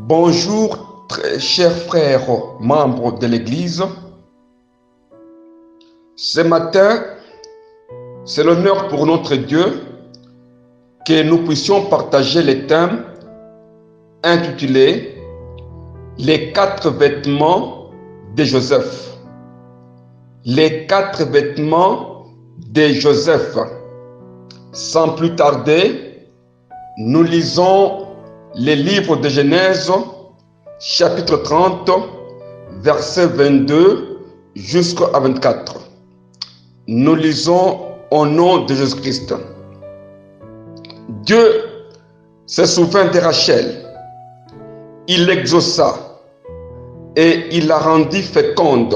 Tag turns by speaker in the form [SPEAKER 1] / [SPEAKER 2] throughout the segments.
[SPEAKER 1] Bonjour, très chers frères membres de l'Église. Ce matin, c'est l'honneur pour notre Dieu que nous puissions partager le thème intitulé Les 4 vêtements de Joseph. Les 4 vêtements de Joseph. Sans plus tarder, nous lisons les livres de Genèse, chapitre 30, verset 22 jusqu'à 24. Nous lisons au nom de Jésus-Christ. Dieu se souvint de Rachel. Il l'exauça et il la rendit féconde.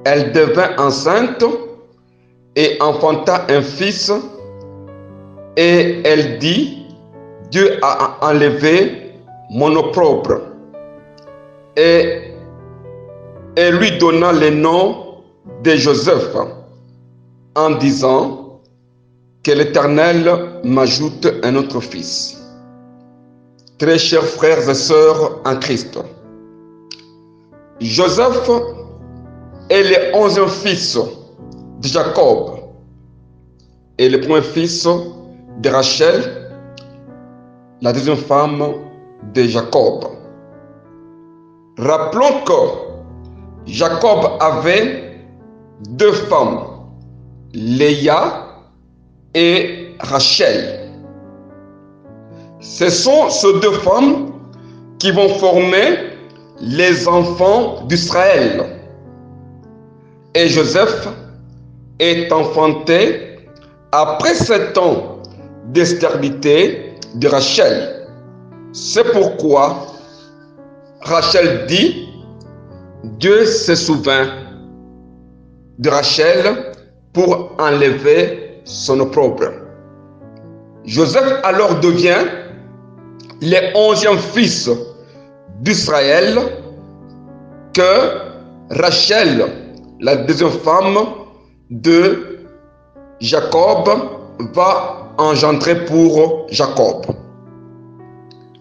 [SPEAKER 1] Elle devint enceinte et enfanta un fils. Et elle dit, Dieu a enlevé mon opprobre. Et lui donna le nom de Joseph en disant que l'Éternel m'ajoute un autre fils. Très chers frères et sœurs en Christ, Joseph est le 11e fils de Jacob et le premier fils de Rachel, la deuxième femme de Jacob. Rappelons que Jacob avait 2 femmes, Léa et Rachel. Ce sont ces 2 femmes qui vont former les enfants d'Israël. Et Joseph est enfanté après 7 ans de stérilité de Rachel. C'est pourquoi Rachel dit, Dieu se souvint de Rachel pour enlever son opprobre. Joseph alors devient le 11e fils d'Israël que Rachel, la deuxième femme de Jacob, va engendrer pour Jacob.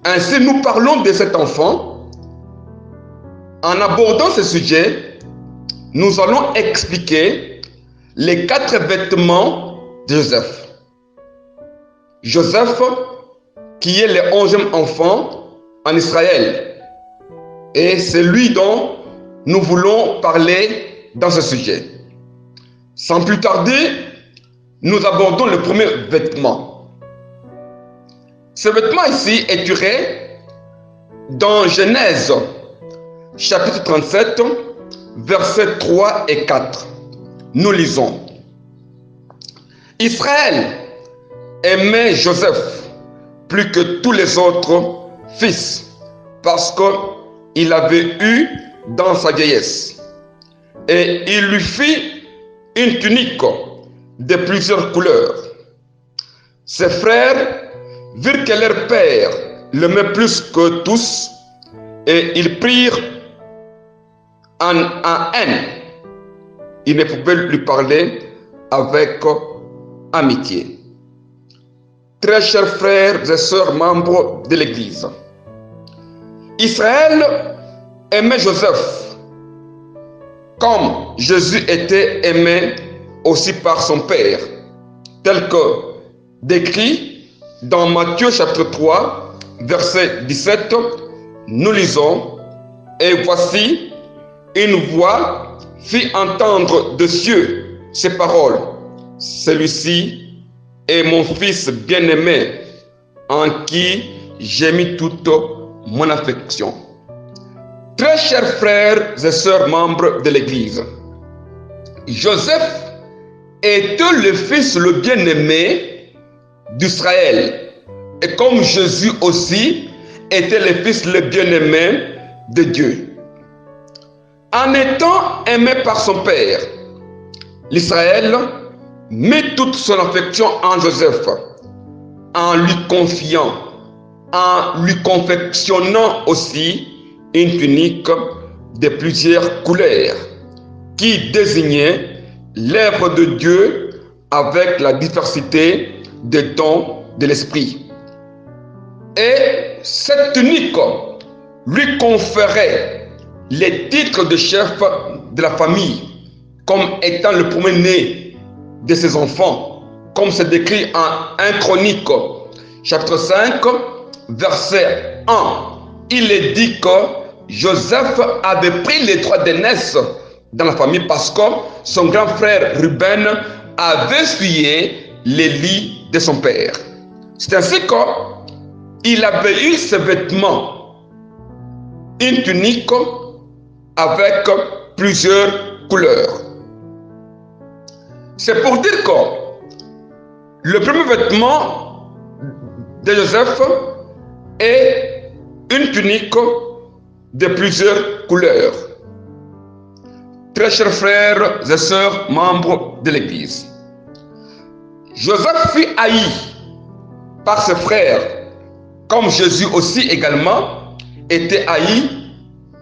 [SPEAKER 1] Ainsi, nous parlons de cet enfant. En abordant ce sujet, nous allons expliquer les 4 vêtements de Joseph. Joseph, qui est le 11e enfant en Israël. Et c'est lui dont nous voulons parler dans ce sujet. Sans plus tarder, nous abordons le premier vêtement. Ce vêtement ici est tiré dans Genèse, chapitre 37, versets 3 et 4. Nous lisons. Israël aimait Joseph plus que tous les autres fils, parce qu'il avait eu dans sa vieillesse. Et il lui fit une tunique de plusieurs couleurs. Ses frères virent que leur père l'aimait plus que tous, et ils prirent en haine. Ils ne pouvaient lui parler avec amitié. Très chers frères et sœurs membres de l'Église, Israël aimait Joseph comme Jésus était aimé aussi par son Père, tel que décrit dans Matthieu chapitre 3, verset 17, nous lisons, et voici, une voix fit entendre de cieux ces paroles, celui-ci est mon fils bien-aimé, en qui j'ai mis toute mon affection. Très chers frères et sœurs membres de l'Église, Joseph était le fils le bien-aimé d'Israël. Et comme Jésus aussi était le fils le bien-aimé de Dieu. En étant aimé par son père, l'Israël met toute son affection en Joseph, en lui confiant, en lui confectionnant aussi une tunique de plusieurs couleurs qui désignait l'œuvre de Dieu avec la diversité des dons de l'esprit. Et cette tunique lui conférait les titres de chef de la famille, comme étant le premier-né de ses enfants, comme c'est décrit en 1 Chronique, chapitre 5, verset 1. Il est dit que Joseph avait pris les droits d'aînesse dans la famille parce que son grand frère Ruben avait essuyé les lits de son père. C'est ainsi qu'il avait eu ses vêtements, une tunique avec plusieurs couleurs. C'est pour dire que le premier vêtement de Joseph est une tunique de plusieurs couleurs. Très chers frères et sœurs, membres de l'Église, Joseph fut haï par ses frères, comme Jésus aussi également était haï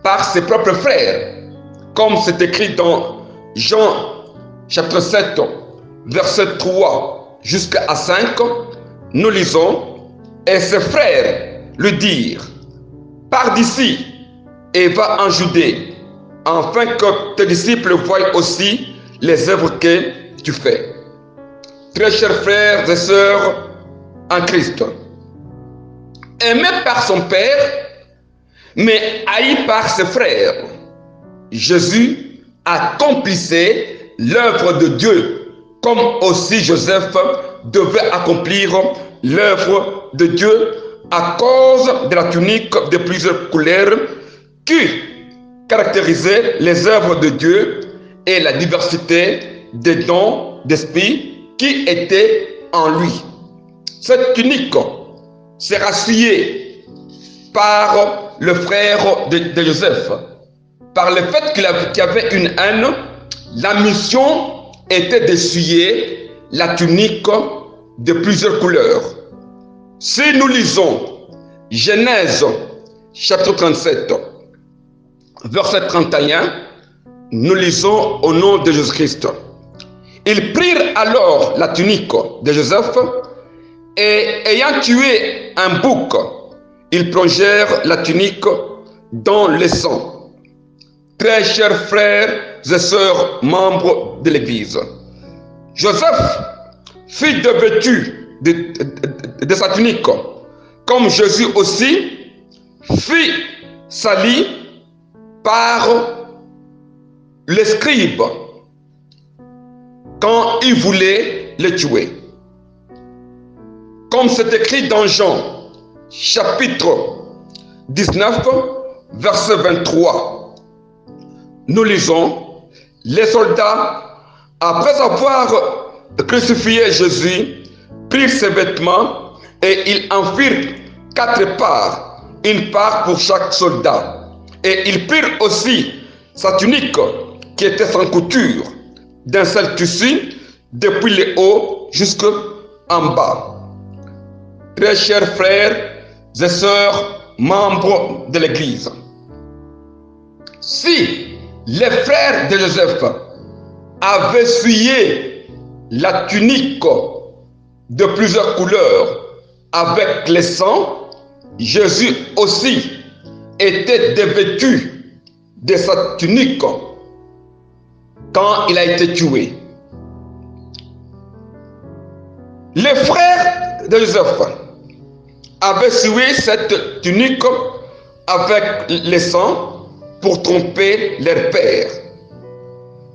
[SPEAKER 1] par ses propres frères, comme c'est écrit dans Jean chapitre 7, verset 3 jusqu'à 5, nous lisons, et ses frères lui dirent, pars d'ici et va en Judée, afin que tes disciples voient aussi les œuvres que tu fais. Très chers frères et sœurs en Christ, aimé par son Père, mais haï par ses frères, Jésus accomplissait l'œuvre de Dieu, comme aussi Joseph devait accomplir l'œuvre de Dieu à cause de la tunique de plusieurs couleurs qui caractérisait les œuvres de Dieu et la diversité des dons d'esprit qui étaient en lui. Cette tunique sera souillée par le frère de Joseph, par le fait qu'il y avait une haine. La mission était d'essuyer la tunique de plusieurs couleurs. Si nous lisons Genèse chapitre 37, verset 31, nous lisons au nom de Jésus-Christ. Ils prirent alors la tunique de Joseph et ayant tué un bouc, ils plongèrent la tunique dans le sang. Très chers frères et sœurs membres de l'Église, Joseph fut revêtu de sa tunique, comme Jésus aussi fut sali par les scribes quand il voulait le tuer. Comme c'est écrit dans Jean, chapitre 19, verset 23. Nous lisons, les soldats, après avoir crucifié Jésus, prirent ses vêtements et ils en firent 4 parts, une part pour chaque soldat. Et ils prirent aussi sa tunique qui était sans couture, d'un seul tissu, depuis le haut jusqu'en bas. Très chers frères et sœurs, membres de l'Église, si les frères de Joseph avaient essuyé la tunique de plusieurs couleurs avec le sang, Jésus aussi était dévêtu de sa tunique quand il a été tué. Les frères de Joseph avaient essuyé cette tunique avec le sang pour tromper leur père.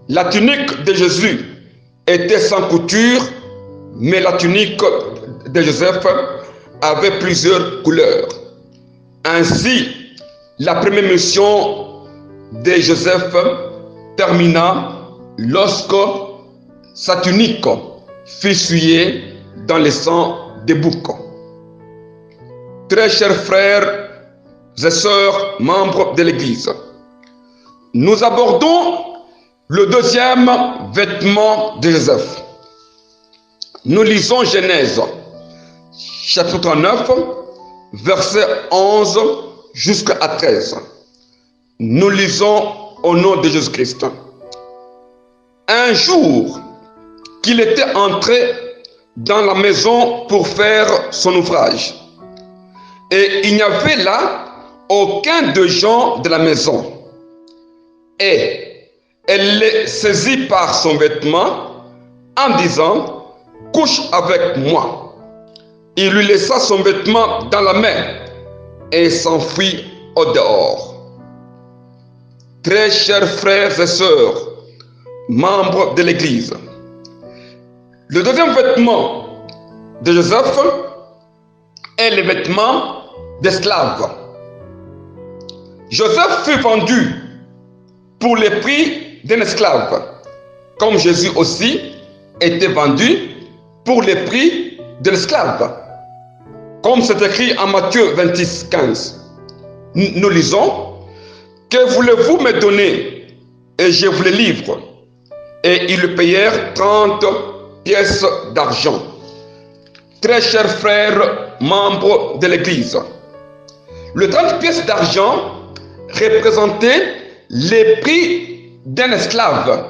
[SPEAKER 1] La tunique de Jésus était sans couture, mais la tunique de Joseph avait plusieurs couleurs. Ainsi, la première mission de Joseph termina lorsque sa tunique fut souillée dans le sang des boucs. Très chers frères et sœurs membres de l'Église, nous abordons le deuxième vêtement de Joseph. Nous lisons Genèse, chapitre 9, verset 11 jusqu'à 13. Nous lisons au nom de Jésus-Christ. Un jour qu'il était entré dans la maison pour faire son ouvrage, et il n'y avait là aucun de gens de la maison. Et elle le saisit par son vêtement en disant, couche avec moi. Il lui laissa son vêtement dans la main et s'enfuit au dehors. Très chers frères et sœurs, membres de l'Église, le deuxième vêtement de Joseph est le vêtement d'esclave. Joseph fut vendu pour le prix d'un esclave, comme Jésus aussi était vendu pour le prix de l'esclave. Comme c'est écrit en Matthieu 26, 15. Nous lisons, que voulez-vous me donner et je vous le livre. Et ils lui payèrent 30 pièces d'argent. Très chers frères, membres de l'Église, le 30 pièces d'argent représentait le prix d'un esclave.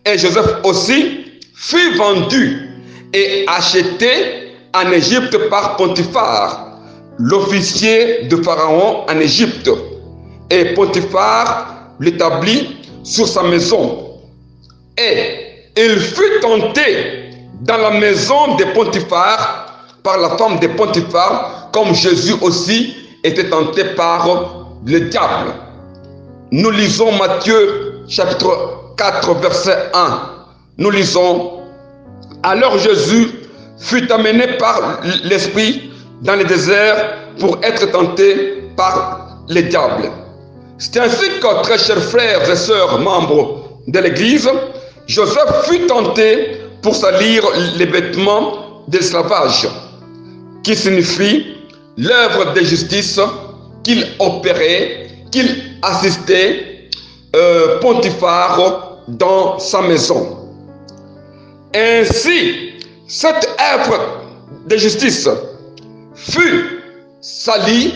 [SPEAKER 1] Et Joseph aussi fut vendu et acheté en Égypte par Potiphar, l'officier de Pharaon en Égypte. Et Potiphar l'établit sur sa maison. Et il fut tenté dans la maison de Potiphar par la femme de Potiphar, comme Jésus aussi était tenté par le diable. Nous lisons Matthieu chapitre 4, verset 1. Nous lisons, alors Jésus fut amené par l'Esprit dans le désert pour être tenté par le diable. C'est ainsi que, très chers frères et sœurs membres de l'Église, Joseph fut tenté pour salir les vêtements d'esclavage, qui signifie l'œuvre de justice qu'il opérait, qu'il assistait Potiphar dans sa maison. Ainsi, cette œuvre de justice fut salie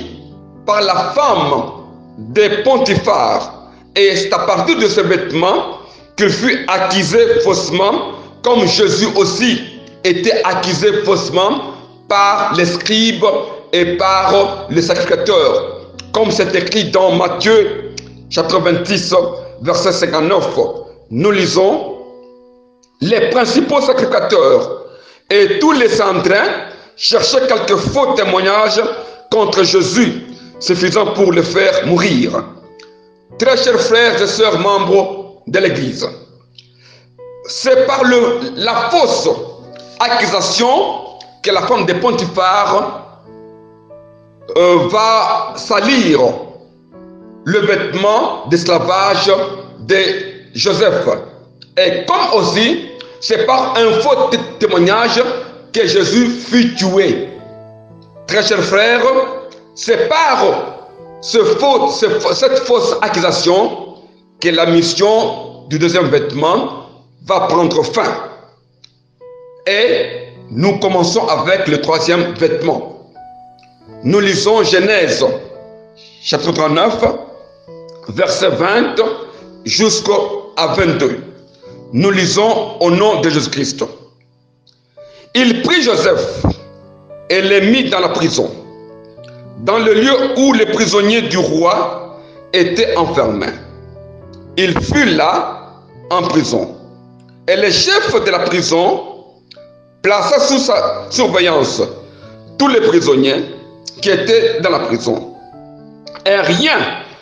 [SPEAKER 1] par la femme de Potiphar. Et c'est à partir de ce vêtement qu'il fut accusé faussement, comme Jésus aussi était accusé faussement par les scribes et par les sacrificateurs, comme c'est écrit dans Matthieu chapitre 26, verset 59. Nous lisons, les principaux sacrificateurs et tous les Sanhédrins cherchaient quelques faux témoignages contre Jésus, suffisant pour le faire mourir. Très chers frères et sœurs membres de l'Église, c'est par la fausse accusation que la femme de Potiphar va salir le vêtement d'esclavage de Joseph. Et comme aussi, c'est par un faux témoignage que Jésus fut tué. Très chers frères, c'est par cette fausse accusation que la mission du deuxième vêtement va prendre fin. Et nous commençons avec le troisième vêtement. Nous lisons Genèse, chapitre 39, verset 20 jusqu'à 22. Nous lisons au nom de Jésus-Christ. Il prit Joseph et le mit dans la prison, dans le lieu où les prisonniers du roi étaient enfermés. Il fut là en prison. Et le chef de la prison plaça sous sa surveillance tous les prisonniers qui étaient dans la prison. Et rien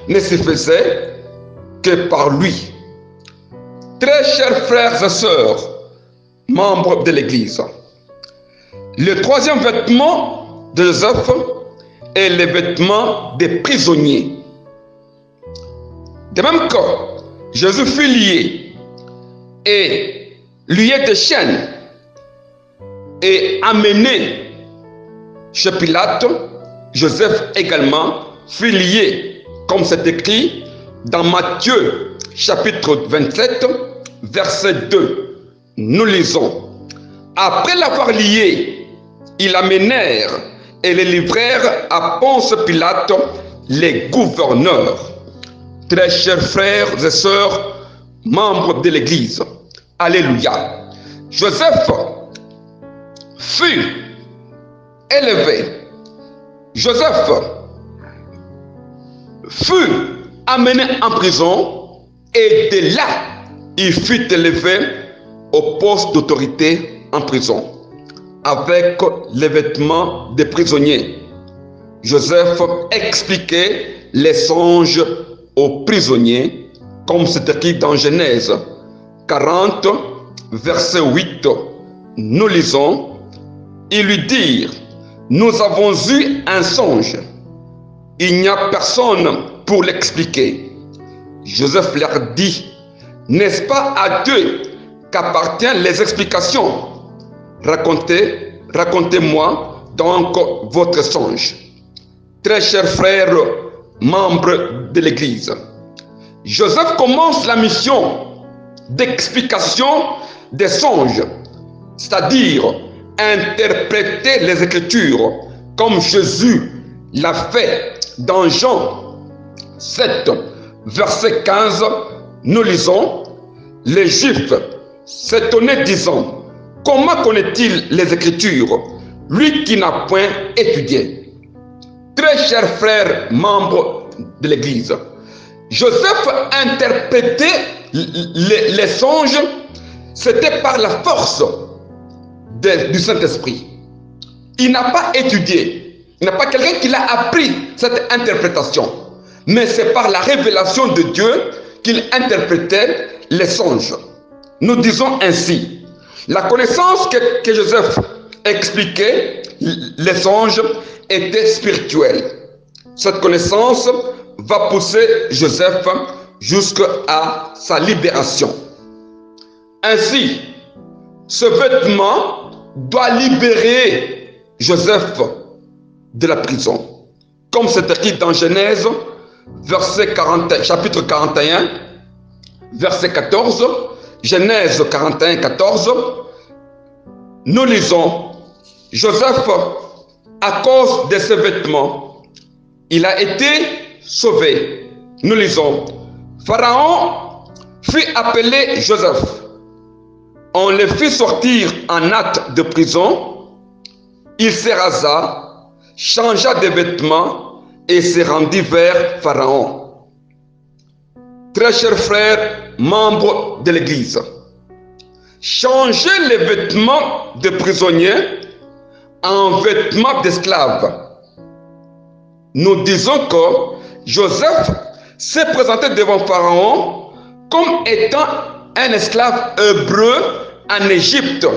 [SPEAKER 1] ne se faisait que par lui. Très chers frères et sœurs, membres de l'Église, le troisième vêtement de Joseph est le vêtement des prisonniers. De même que Jésus fut lié et lié de chaînes et amené chez Pilate, Joseph également fut lié, comme c'est écrit dans Matthieu chapitre 27, verset 2. Nous lisons, après l'avoir lié, ils l'amenèrent et le livrèrent à Ponce Pilate, les gouverneurs. Très chers frères et sœurs, membres de l'Église, alléluia. Joseph fut élevé. Joseph fut amené en prison et de là, il fut élevé au poste d'autorité en prison avec les vêtements des prisonniers. Joseph expliquait les songes aux prisonniers, comme c'est écrit dans Genèse 40, verset 8. Nous lisons, ils lui dirent, nous avons eu un songe. Il n'y a personne pour l'expliquer. Joseph leur dit, n'est-ce pas à Dieu qu'appartiennent les explications? Racontez-moi donc votre songe. Très chers frères, membres de l'Église, Joseph commence la mission d'explication des songes, c'est-à-dire interpréter les Écritures comme Jésus l'a fait dans Jean 7, verset 15. Nous lisons, les Juifs s'étonnaient disant, comment connaît-il les Écritures, lui qui n'a point étudié? Très chers frères, membres de l'Église, Joseph interprétait les songes, c'était par la force du Saint-Esprit. Il n'a pas étudié, il n'y a pas quelqu'un qui l'a appris cette interprétation, mais c'est par la révélation de Dieu qu'il interprétait les songes. Nous disons ainsi, la connaissance que Joseph expliquait les songes était spirituelle. Cette connaissance va pousser Joseph jusqu'à sa libération. Ainsi, ce vêtement doit libérer Joseph de la prison. Comme c'est écrit dans Genèse, chapitre 41, verset 14, Genèse 41, 14, nous lisons, Joseph, à cause de ses vêtements, il a été sauvé. Nous lisons, Pharaon fit appeler Joseph. On le fit sortir en hâte de prison. Il se rasa, changea de vêtements et se rendit vers Pharaon. Très chers frères, membres de l'Église, changer les vêtements de prisonniers en vêtements d'esclaves. Nous disons que Joseph s'est présenté devant Pharaon comme étant un esclave hébreu en Égypte.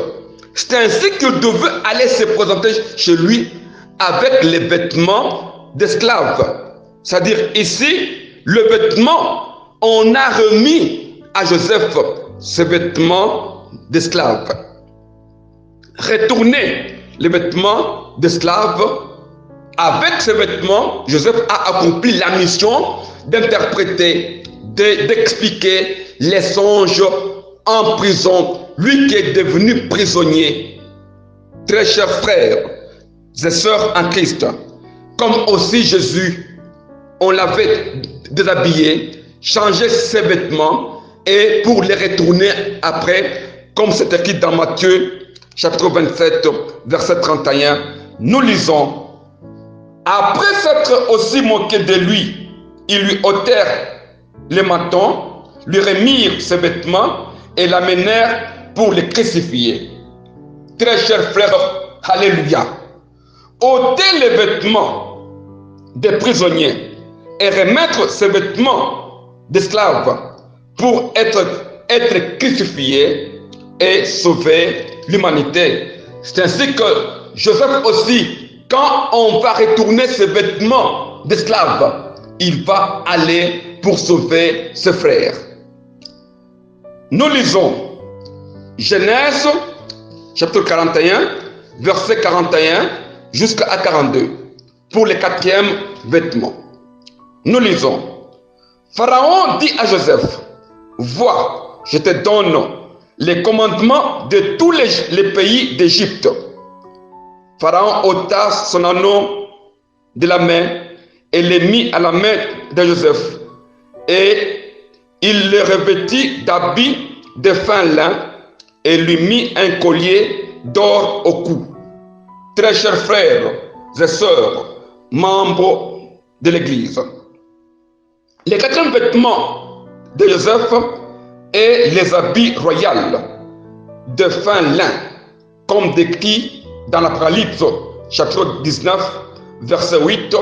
[SPEAKER 1] C'est ainsi qu'il devait aller se présenter chez lui avec les vêtements d'esclave. C'est-à-dire ici, le vêtement, on a remis à Joseph ces vêtements d'esclave. Retourner les vêtements d'esclave, avec ces vêtements, Joseph a accompli la mission d'interpréter, d'expliquer les songes en prison, lui qui est devenu prisonnier. Très chers frères et sœurs en Christ, comme aussi Jésus, on l'avait déshabillé, changé ses vêtements et pour les retourner après, comme c'est écrit dans Matthieu chapitre 27, verset 31, nous lisons, après s'être aussi moqué de lui, ils lui ôtèrent les manteaux, lui remirent ses vêtements et l'amenèrent pour le crucifier. Très chers frères, alléluia. Ôter les vêtements des prisonniers et remettre ces vêtements d'esclaves pour être crucifiés et sauver l'humanité. C'est ainsi que Joseph aussi, quand on va retourner ses vêtements d'esclaves, il va aller pour sauver ses frères. Nous lisons Genèse chapitre 41, verset 41 jusqu'à 42, pour le 4e vêtement. Nous lisons, Pharaon dit à Joseph, vois, je te donne les commandements de tous les pays d'Égypte. Pharaon ôta son anneau de la main et le mit à la main de Joseph. Et il le revêtit d'habits de fin lin et lui mit un collier d'or au cou. Très chers frères et sœurs, membres de l'Église, Les quatrième vêtements de Joseph est les habits royaux de fin lin, comme décrit dans l'Apocalypse, chapitre 19, verset 8,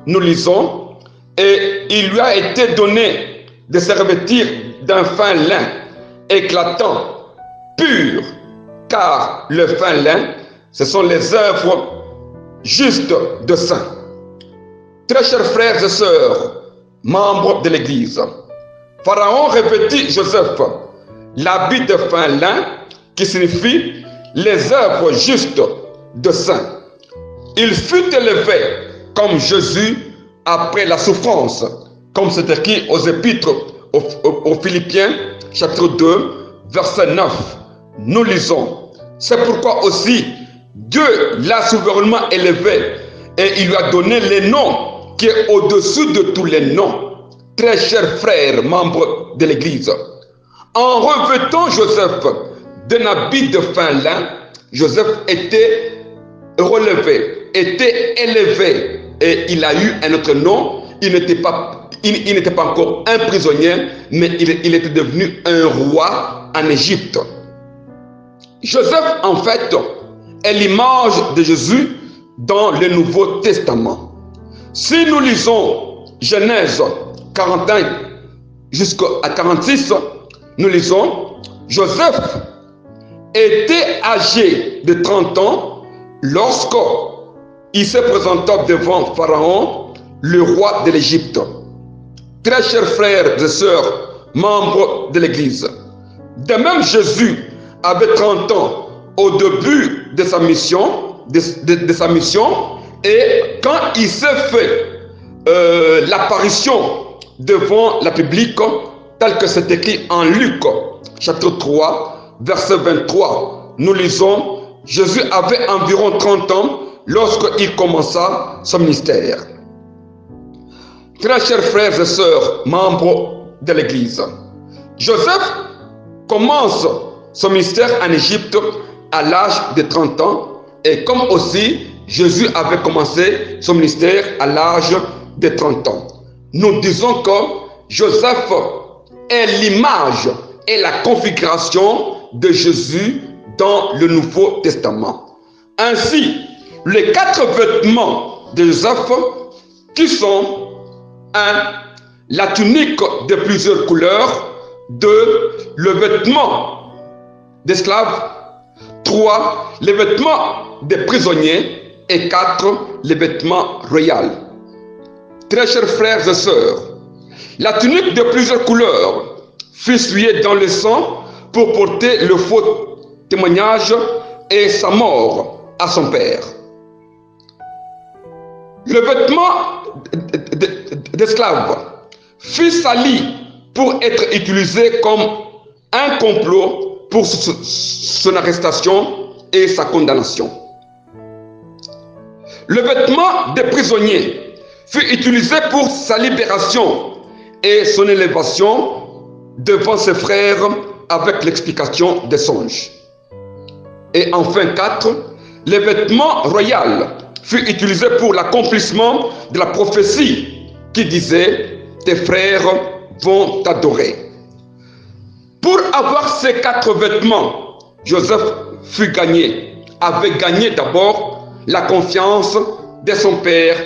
[SPEAKER 1] nous lisons, et il lui a été donné de se revêtir d'un fin lin éclatant, pur, car le fin lin, ce sont les œuvres justes de saints. Très chers frères et sœurs, membres de l'Église, Pharaon revêtit Joseph l'habit de fin lin qui signifie les œuvres justes de saints. Il fut élevé comme Jésus après la souffrance, comme c'est écrit aux épîtres aux Philippiens, chapitre 2, verset 9. Nous lisons, c'est pourquoi aussi Dieu l'a souverainement élevé et il lui a donné les noms qui est au-dessus de tous les noms. Très chers frères, membres de l'Église, en revêtant Joseph d'un habit de fin lin, Joseph était relevé, était élevé et il a eu un autre nom. Il n'était pas encore un prisonnier, mais il était devenu un roi en Égypte. Joseph, en fait, est l'image de Jésus dans le Nouveau Testament. Si nous lisons Genèse 41 jusqu'à 46, nous lisons, Joseph était âgé de 30 ans lorsqu'il se présenta devant Pharaon, le roi de l'Égypte. Très chers frères et sœurs, membres de l'Église, de même Jésus avait 30 ans au début de sa mission, et quand il s'est fait l'apparition devant la public, tel que c'est écrit en Luc, chapitre 3, verset 23, nous lisons, Jésus avait environ 30 ans lorsqu'il commença son ministère. Très chers frères et sœurs, membres de l'Église, Joseph commence son ministère en Égypte à l'âge de 30 ans, et comme aussi Jésus avait commencé son ministère à l'âge de 30 ans. Nous disons que Joseph est l'image et la configuration de Jésus dans le Nouveau Testament. Ainsi, les 4 vêtements de Joseph qui sont 1. La tunique de plusieurs couleurs. 2. Le vêtement d'esclaves. 3. Les vêtements des prisonniers. Et 4. Les vêtements royaux. Très chers frères et sœurs, la tunique de plusieurs couleurs fut souillée dans le sang pour porter le faux témoignage et sa mort à son père. Le vêtement d'esclave fut sali pour être utilisé comme un complot pour son arrestation et sa condamnation. Le vêtement des prisonniers fut utilisé pour sa libération et son élévation devant ses frères avec l'explication des songes. Et enfin 4, les vêtements royaux fut utilisé pour l'accomplissement de la prophétie qui disait « Tes frères vont t'adorer ». Pour avoir ces 4 vêtements, Joseph avait gagné d'abord la confiance de son père,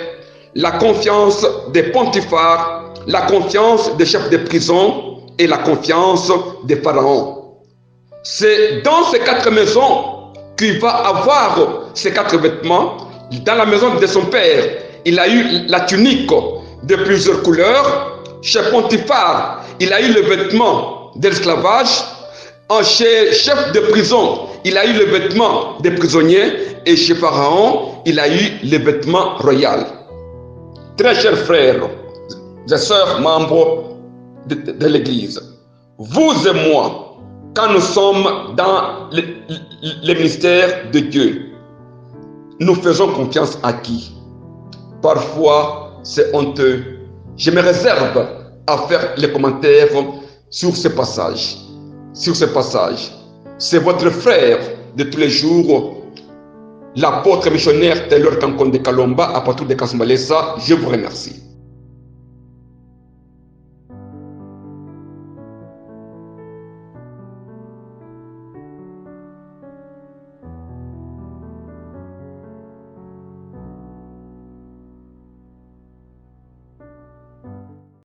[SPEAKER 1] la confiance des pontifères, la confiance des chefs de prison et la confiance des pharaons. C'est dans ces 4 maisons qu'il va avoir ces 4 vêtements. Dans la maison de son père, il a eu la tunique de plusieurs couleurs. Chez Potiphar, il a eu le vêtement de l'esclavage. Chez chef de prison, il a eu le vêtement des prisonniers. Et chez Pharaon, il a eu le vêtement royal. Très chers frères et sœurs, membres de l'Église, vous et moi, quand nous sommes dans le ministère de Dieu, nous faisons confiance à qui? Parfois, c'est honteux. Je me réserve à faire les commentaires sur ce passage. C'est votre frère de tous les jours, l'apôtre missionnaire Taylor Kankonde Kalomba, à partir de Kasumbalesa. Je vous remercie.